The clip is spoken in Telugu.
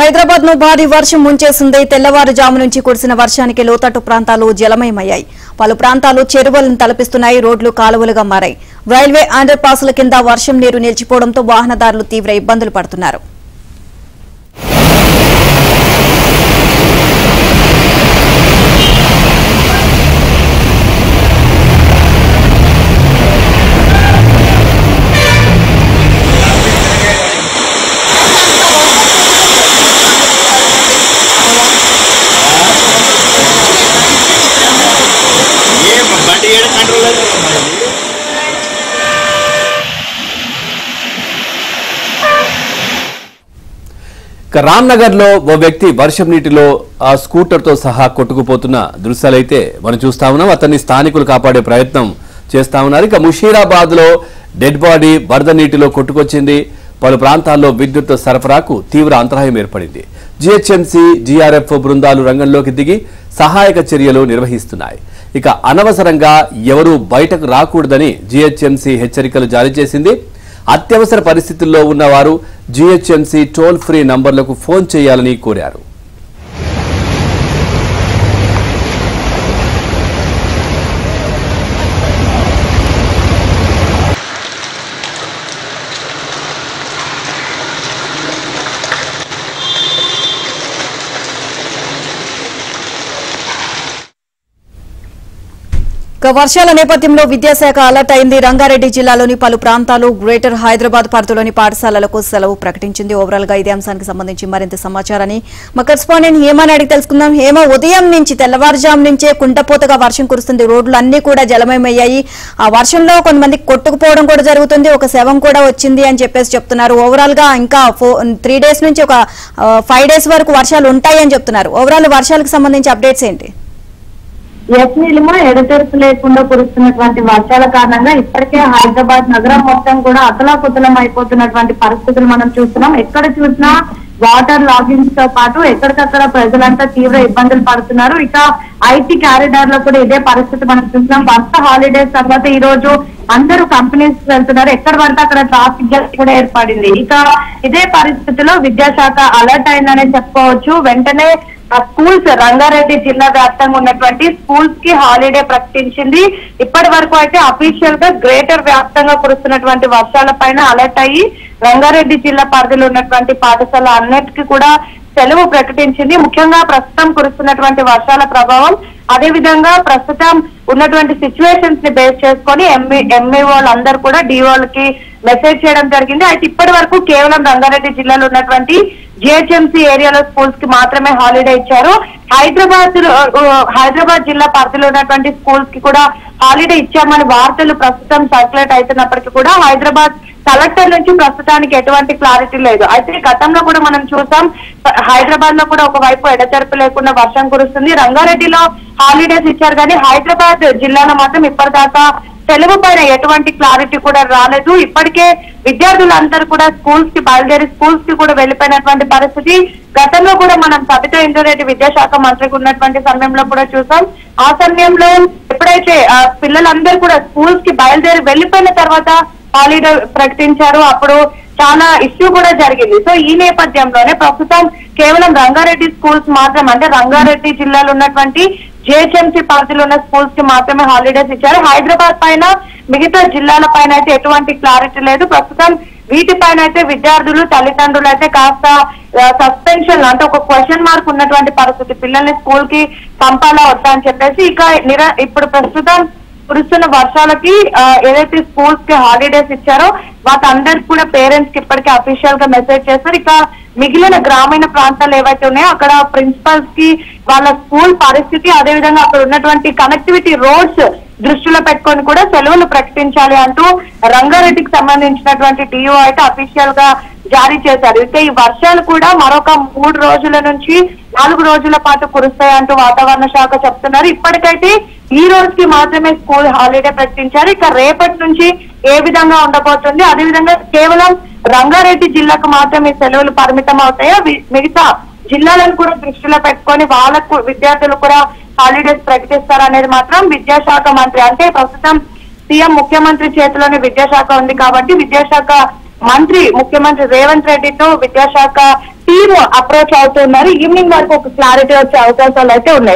హైదరాబాద్ ను భారీ వర్షం ముంచేసింది. తెల్లవారుజాము నుంచి కురిసిన వర్షానికి లోతట్టు ప్రాంతాలు జలమయమయ్యాయి. పలు ప్రాంతాలు చెరువులను తలపిస్తున్నాయి. రోడ్లు కాలువలుగా మారాయి. రైల్వే అండర్ పాస్ల కింద వర్షం నీరు నిలిచిపోవడంతో వాహనదారులు తీవ్ర ఇబ్బందులు పడుతున్నారు. రామ్నగర్ లో ఓ వ్యక్తి వర్షం నీటిలో ఆ స్కూటర్ తో సహా కొట్టుకుపోతున్న దృశ్యాలైతే మనం చూస్తా ఉన్నాం. అతన్ని స్థానికులు కాపాడే ప్రయత్నం చేస్తా ఉన్నారు. ఇక ముషీరాబాద్ లో డెడ్ బాడీ వరద నీటిలో కొట్టుకొచ్చింది. పలు ప్రాంతాల్లో విద్యుత్ సరఫరాకు తీవ్ర అంతరాయం ఏర్పడింది. జీహెచ్ఎంసీ జీఆర్ఎఫ్ బృందాలు రంగంలోకి దిగి సహాయక చర్యలు నిర్వహిస్తున్నాయి. ఇక అనవసరంగా ఎవరూ బయటకు రాకూడదని జీహెచ్ఎంసీ హెచ్చరికలు జారీ చేసింది. అత్యవసర పరిస్థితుల్లో ఉన్నవారు జీహెచ్ఎంసీ టోల్ ఫ్రీ నంబర్లకు ఫోన్ చేయాలని కోరారు. వర్షాల నేపథ్యంలో విద్యాశాఖ అలర్ట్ అయింది. రంగారెడ్డి జిల్లాలోని పలు ప్రాంతాలు, గ్రేటర్ హైదరాబాద్ పరిధిలోని పాఠశాలలకు సెలవు ప్రకటించింది. ఓవరాల్ గా ఇదే అంశానికి సంబంధించి మరింత సమాచారాన్ని మా కరెస్పాండెంట్ హేమని అడిగి తెలుసుకుందాం. హేమ, ఉదయం నుంచి తెల్లవారుజాము నుంచే కుంటపోతగా వర్షం కురుస్తుంది. రోడ్లు అన్ని కూడా జలమయమయ్యాయి. ఆ వర్షంలో కొంతమంది కొట్టుకుపోవడం కూడా జరుగుతుంది. ఒక శవం కూడా వచ్చింది అని చెప్తున్నారు. ఓవరాల్ గా ఇంకా 3 days నుంచి ఒక 5 days వరకు వర్షాలు ఉంటాయని చెప్తున్నారు. ఓవరాల్ వర్షాలకు సంబంధించి అప్డేట్స్ ఏంటి? యస్నీలిమా ఎడతెరిపి లేకుండా కురుస్తున్నటువంటి వర్షాల కారణంగా ఇప్పటికే హైదరాబాద్ నగరం మొత్తం కూడా అతలాకుతలం అయిపోతున్నటువంటి పరిస్థితులు మనం చూస్తున్నాం. ఎక్కడ చూసినా వాటర్ లాగిన్స్ తో పాటు ఎక్కడికక్కడ ప్రజలంతా తీవ్ర ఇబ్బందులు పడుతున్నారు. ఇక ఐటీ కారిడార్ లో కూడా ఇదే పరిస్థితి మనం చూస్తున్నాం. వరుస హాలిడేస్ తర్వాత ఈ రోజు అందరూ కంపెనీస్ వెళ్తున్నారు. ఎక్కడ పడితే అక్కడ ట్రాఫిక్ జామ్ కూడా ఏర్పడింది. ఇక ఇదే పరిస్థితిలో విద్యాశాఖ అలర్ట్ అయిందనే చెప్పుకోవచ్చు. వెంటనే స్కూల్స్, రంగారెడ్డి జిల్లా వ్యాప్తంగా ఉన్నటువంటి స్కూల్స్ కి హాలిడే ప్రకటించింది. ఇప్పటి వరకు అయితే అఫీషియల్ గా గ్రేటర్ వ్యాప్తంగా కురుస్తున్నటువంటి వర్షాల పైన అలర్ట్ అయ్యి రంగారెడ్డి జిల్లా పరిధిలో ఉన్నటువంటి పాఠశాల అన్నిటికీ కూడా సెలవు ప్రకటించింది. ముఖ్యంగా ప్రస్తుతం కురుస్తున్నటువంటి వర్షాల ప్రభావం, అదే విధంగా ప్రస్తుతం ఉన్నటువంటి సిచ్యువేషన్స్ ని బేస్ చేసుకొని ఎంఈఓలు అందరూ కూడా డిఓలకి మెసేజ్ చేయడం జరిగింది. అయితే ఇప్పటి వరకు కేవలం రంగారెడ్డి జిల్లాలో ఉన్నటువంటి జిహెచ్ఎంసీ ఏరియాలో స్కూల్స్ కి మాత్రమే హాలిడే ఇచ్చారు. హైదరాబాద్ జిల్లా పరిధిలో ఉన్నటువంటి స్కూల్స్ కి కూడా హాలిడే ఇచ్చామని వార్తలు ప్రస్తుతం సర్క్యులేట్ అవుతున్నప్పటికీ కూడా హైదరాబాద్ కలెక్టర్ నుంచి ప్రస్తుతానికి ఎటువంటి క్లారిటీ లేదు. అయితే గతంలో కూడా మనం చూసాం, హైదరాబాద్ లో కూడా ఒకవైపు ఎడతెరపి లేకుండా వర్షం కురుస్తుంది. రంగారెడ్డిలో హాలిడేస్ ఇచ్చారు కానీ హైదరాబాద్ జిల్లాలో మాత్రం ఇప్పటిదాకా సెలవు పైన ఎటువంటి క్లారిటీ కూడా రాలేదు. ఇప్పటికే విద్యార్థులందరూ కూడా స్కూల్స్ కి బయలుదేరి స్కూల్స్ కి కూడా వెళ్లిపోయినటువంటి పరిస్థితి గతంలో కూడా మనం సబితా ఇంద్రారెడ్డి విద్యాశాఖ మంత్రికి ఉన్నటువంటి సమయంలో కూడా చూసాం. ఆ సమయంలో ఎప్పుడైతే పిల్లలందరూ కూడా స్కూల్స్ కి బయలుదేరి వెళ్లిపోయిన తర్వాత హాలిడే ప్రకటించారు, అప్పుడు చాలా ఇష్యూ కూడా జరిగింది. సో ఈ నేపథ్యంలోనే ప్రస్తుతం కేవలం రంగారెడ్డి స్కూల్స్ మాత్రం, అంటే రంగారెడ్డి జిల్లాలో ఉన్నటువంటి జిహెచ్ఎంసీ పరిధిలో ఉన్న స్కూల్స్ కి మాత్రమే హాలిడేస్ ఇచ్చారు. హైదరాబాద్ పైన, మిగతా జిల్లాల పైన అయితే ఎటువంటి క్లారిటీ లేదు. ప్రస్తుతం వీటిపైన అయితే విద్యార్థులు, తల్లిదండ్రులు అయితే కాస్త సస్పెన్షన్, అంటే ఒక క్వశ్చన్ మార్క్ ఉన్నటువంటి పరిస్థితి. పిల్లల్ని స్కూల్ కి పంపాలా వద్దా అని చెప్పేసి ఇక ఇప్పుడు ప్రస్తుతం కురుస్తున్న వర్షాలకి ఏదైతే స్కూల్స్ కి హాలిడేస్ ఇచ్చారో వాటందరికి కూడా పేరెంట్స్ కి ఇప్పటికే అఫీషియల్ గా మెసేజ్ చేస్తారు. ఇక మిగిలిన గ్రామీణ ప్రాంతాలు ఏవైతే ఉన్నాయో అక్కడ ప్రిన్సిపల్స్ కి వాళ్ళ స్కూల్ పరిస్థితి, అదేవిధంగా అక్కడ ఉన్నటువంటి కనెక్టివిటీ రోడ్స్ దృష్టిలో పెట్టుకొని కూడా సెలవులు ప్రకటించాలి అంటూ రంగారెడ్డికి సంబంధించినటువంటి డిఓ అయితే అఫీషియల్ గా జారీ చేశారు. అయితే ఈ వర్షాలు కూడా మరొక 3 రోజుల నుంచి 4 రోజుల పాటు కురుస్తాయంటూ వాతావరణ శాఖ చెప్తున్నారు. ఇప్పటికైతే ఈ రోజుకి మాత్రమే స్కూల్ హాలిడే ప్రకటించారు. ఇక రేపటి నుంచి ఏ విధంగా ఉండబోతుంది, అదేవిధంగా కేవలం రంగారెడ్డి జిల్లాకు మాత్రమే సెలవులు పరిమితం అవుతాయో మిగతా జిల్లాలను కూడా దృష్టిలో పెట్టుకొని వాళ్ళకు విద్యార్థులు కూడా హాలిడేస్ ప్రకటిస్తారనేది మాత్రం విద్యాశాఖ మంత్రి, అంటే ప్రస్తుతం సీఎం ముఖ్యమంత్రి చేతిలోనే విద్యాశాఖ ఉంది కాబట్టి విద్యాశాఖ మంత్రి ముఖ్యమంత్రి రేవంత్ రెడ్డితో విద్యాశాఖ టీమ్ అప్రోచ్ అవుతున్నారు. ఈవినింగ్ వరకు ఒక క్లారిటీ వచ్చే అవకాశాలు అయితే ఉన్నాయి.